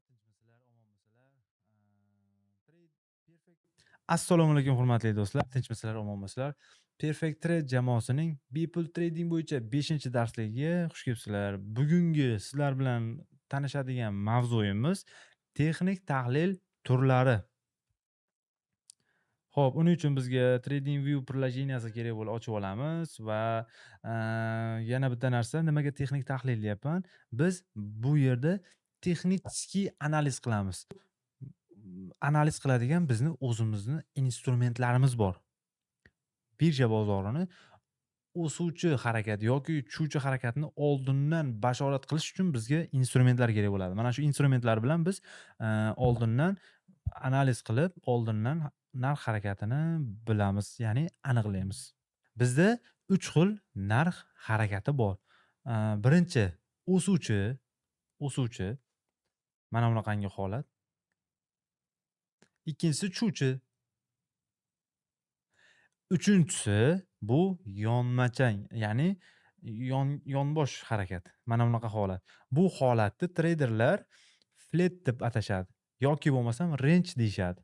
tinchmisizlar, omonmisizlar? Assalomu alaykum hurmatli do'stlar, tinchmisizlar, omonmisizlar? Perfect Trade jamoasining bepul trading bo'yicha 5-darsligiga xush kelibsizlar. Bugungi sizlar bilan tanishadigan mavzuyimiz texnik tahlil turlari. Xo'p, uning uchun bizga TradingView приложениyasi kerak bo'ladi, ochib olamiz va yana bitta narsa, nimaga texnik tahlil deyapman? Biz bu yerda texniskiy analiz qilamiz. Analiz qiladigan bizni o'zimizni instrumentlarimiz bor. Birja bozorini o'suvchi harakat yoki tushuvchi harakatni oldindan bashorat qilish uchun bizga instrumentlar kerak bo'ladi. Mana shu instrumentlar bilan biz oldindan analiz qilib, oldindan narx harakatini bilamiz, ya'ni aniqlaymiz. Bizda 3 xil narx harakati bor. Birinchi o'suvchi mana bunaqangi holat. Ikkinchisi tushuvchi. Uchinchisi bu yonmachang, ya'ni yonbosh harakat. Mana bunaqa holat. Bu holatni treyderlar flat deb atashadi yoki bo'lmasam range deyshadi.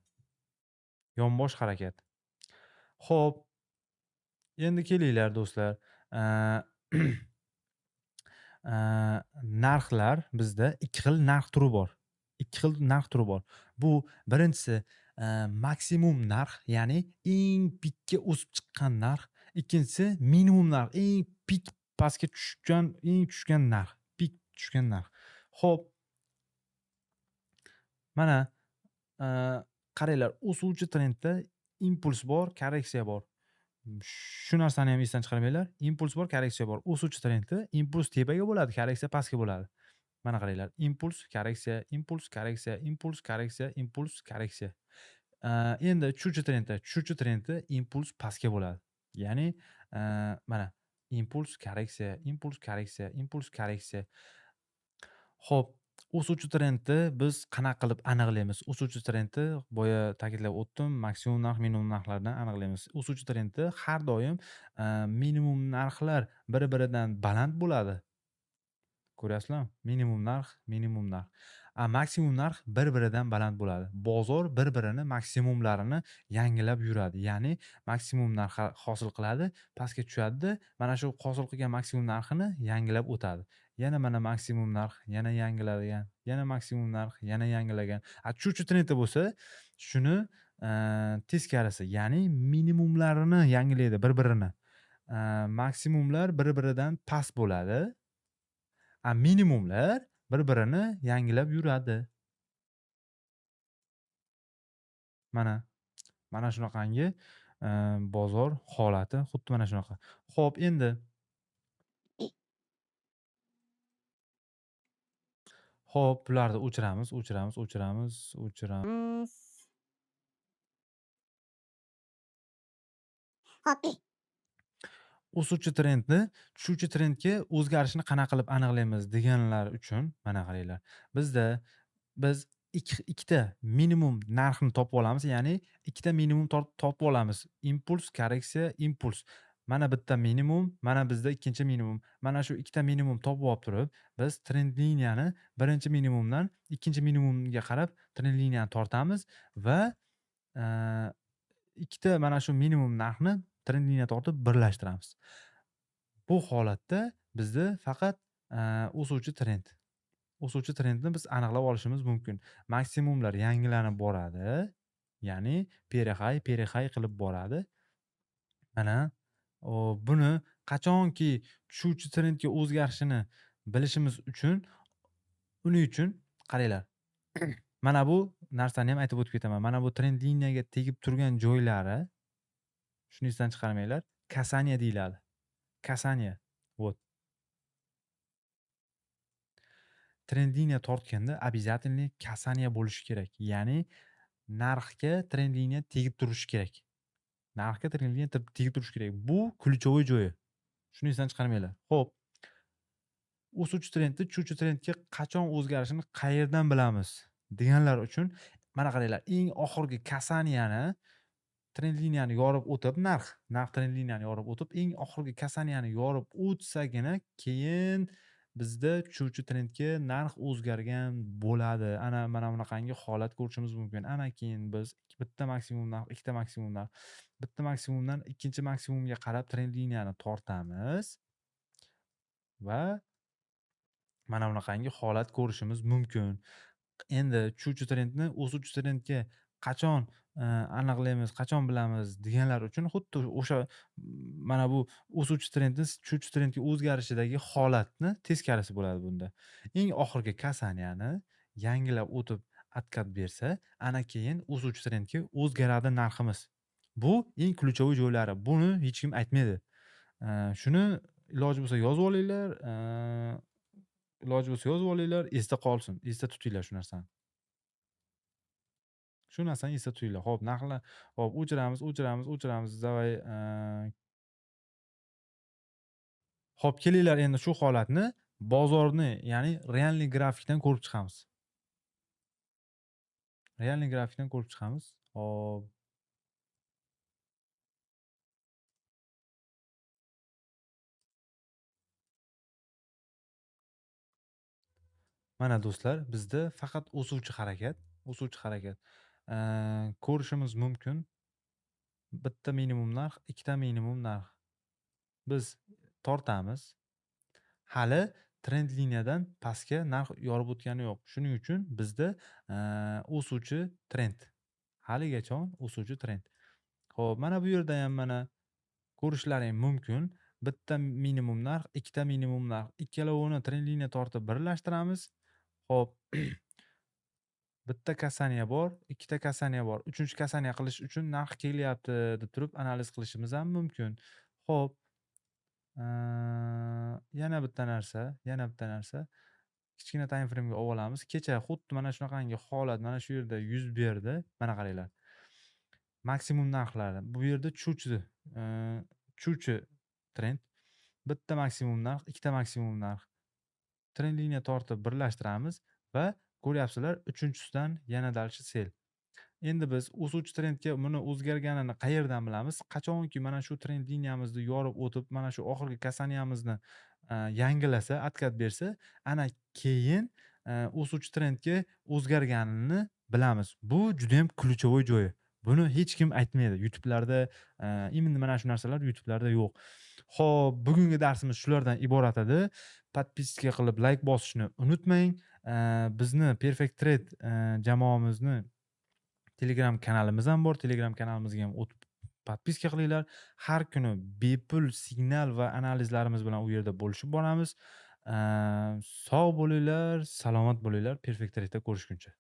Yonbosh harakat. Xo'p, endi kelinglar do'stlar. Narxlar bizda 2 xil narx turi bor. 2 xil narx turi bor. Bu birinchisi maksimum narx, ya'ni eng pikka o'sib chiqqan narx. Ikkinchisi minimum narx, eng pik pastga tushgan narx, pik tushgan narx. Xo'p. Mana qaranglar, o'suvchi trendda impuls bor, korreksiya bor. Shu narsani ham esdan chiqarmanglar. Impuls bor, korreksiya bor. O'suvchi trendda impuls tepaga bo'ladi, korreksiya pastga bo'ladi. Mana qaranglar. Impuls, korreksiya, impuls, korreksiya, impuls, korreksiya, impuls, korreksiya. Endi tushuvchi trendda impuls pastga bo'ladi. Ya'ni mana impuls, korreksiya, impuls, korreksiya, impuls, korreksiya. Xo'p, o'suvchi trendni biz qanaqa qilib aniqlaymiz? O'suvchi trendni boya ta'kidlab o'tdim, maksimum narx, minimum narxlardan aniqlaymiz. O'suvchi trendda har doim minimum narxlar bir-biridan baland bo'ladi. Ko'ryapsizlarmi? Minimum narx, minimum narx. Maksimum narx bir-biridan baland bo'ladi. Bozor bir-birini maksimumlarini yangilab yuradi. Ya'ni maksimum narx hosil qiladi, pastga tushadi, mana shu hosil qilgan maksimum narxini yangilab o'tadi. Yana mana maksimum narx, yana yangiladigan, yana maksimum narx, yana yangilagan. Tushuvchi trendda bo'lsa, shuni teskarisi, ya'ni minimumlarini yangilaydi bir-birini. Maksimumlar bir-biridan past bo'ladi. Minimumlar bir-birini yangilab yuradi. Mana shunaqangi bozor holati xuddi mana shunaqa. Xo'p, endi bularni o'chiramiz. Hop. O'suvchi trendni tushuvchi trendga o'zgarishini qanaqa qilib aniqlaymiz deganlar uchun mana qaranglar. Biz ikkita minimum narxni topib olamiz, ya'ni ikkita minimum topib olamiz. Impuls, korreksiya, impuls. Mana bitta minimum, mana bizda ikkinchi minimum. Mana shu ikkita minimum topib olib turib, biz trend liniyani birinchi minimumdan ikkinchi minimumga qarab trend liniyani tortamiz va ikkita mana shu minimum narxni trend liniya tortib birlashtiramiz. Bu holatda bizda faqat o'suvchi trendni biz aniqlab olishimiz mumkin. Maksimumlar yangilanib boradi. Ya'ni perihay qilib boradi. Mana buni qachonki tushuvchi trendga o'zgarishini bilishimiz uchun, uning uchun qaranglar. Mana bu narsani ham aytib o'tib ketaman. Mana bu trend liniyaga tegib turgan joylari, shuni esdan chiqarmanglar, kasaniya deyiladi. Kasaniya. Вот. Trend liniya tortganda обязательно kasaniya bo'lishi kerak. Ya'ni narxga trend liniya tegib turishi kerak. Bu ключевой joyi. Shuni esdan chiqarmanglar. Xo'p. O'suvchi trendni tushuvchi trendga qachon o'zgarishini qayerdan bilamiz deganlar uchun mana qaranglar, eng oxirgi kasaniyani trend liniyani yorib o'tib, narx trend liniyani yorib o'tib, eng oxirgi kasaniyani yorib o'tsagina keyin bizda tushuvchi trendga narx o'zgargan bo'ladi. Ana mana bunaqangi holat ko'rishimiz mumkin. Ana keyin biz bitta maksimum narx, ikkita maksimum narx, bitta maksimumdan ikkinchi maksimumga qarab trend liniyani tortamiz va mana bunaqangi holat ko'rishimiz mumkin. Endi tushuvchi trendni o'suvchi trendga qachon aniqlaymiz, qachon bilamiz deganlar uchun xuddi o'sha mana bu o'suvchi trendni tushuvchi trendga o'zgarishidagi holatni teskarisi bo'ladi bunda. Eng oxirgi kasaniyani yangilab o'tib откат bersa, ana keyin o'suvchi trendga o'zgaradi narximiz. Bu eng ключевой joylari. Buni hech kim aytmaydi. Shuni iloji bo'lsa yozib olinglar, iloji bo'lsa yozib olinglar, esda qolsin. Esda tutinglar shu narsani. Shu narsani esda tutinglar. Xo'p, narxlar hop o'chiramiz. Davay, hop, kelinglar endi shu holatni bozorni, ya'ni realniy grafikdan ko'rib chiqamiz. Realniy grafikdan ko'rib chiqamiz. Hop. Mana do'stlar, bizda faqat o'suvchi harakat ko'rishimiz mumkin. Bitta minimum narx, ikkita minimum narx. Biz tortamiz. Hali trend liniyadan pastga narx yorib o'tgani yo'q. Shuning uchun bizda o'suvchi trend. Haligacha o'suvchi trend. Xo'p, mana bu yerda ham mana ko'rishlaring mumkin. Bitta minimum narx, ikkita minimum narx. Ikkalovini trend liniya tortib birlashtiramiz. Xo'p. Bitta kasaniya bor, ikkita kasaniya bor. Uchinchi kasaniya qilish uchun narx kelyapti deb turib analiz qilishimiz ham mumkin. Xo'p. Yana bitta narsa. Kichkina time frame'ga olib olamiz. Kecha xuddi mana shunaqangi holat mana shu yerda yuz berdi. Mana qaranglar. Maksimum narxlari. Bu yerda tushuvchi trend. Bitta maksimum narx, ikkita maksimum narx. Trend liniya tortib birlashtiramiz va ko'ryapsizlar, uchinchisidan yana dalchi sel. Endi biz o'suvchi trendga buni o'zgarganini qayerdan bilamiz? Qachonki mana shu trend liniyamizni yorib o'tib, mana shu oxirgi kasaniyamizni yangilasa, откат bersa, ana keyin o'suvchi trendga o'zgarganini bilamiz. Bu juda ham ключевой joyi. Buni hech kim aytmaydi. YouTube'larda именно mana shu narsalar YouTube'larda yo'q. Xo'p, bugungi darsimiz shulardan iborat edi. Podpiska qilib, like bosishni unutmang. Bizni Perfect Trade jamoamizni Telegram kanalimiz ham bor. Telegram kanalimizga ham o'tib podpiska qilinglar. Har kuni bepul signal va analizlarimiz bilan u yerda bo'lishib boramiz. Sog' bo'linglar, salomat bo'linglar. Perfect Trade'da ko'rishguncha.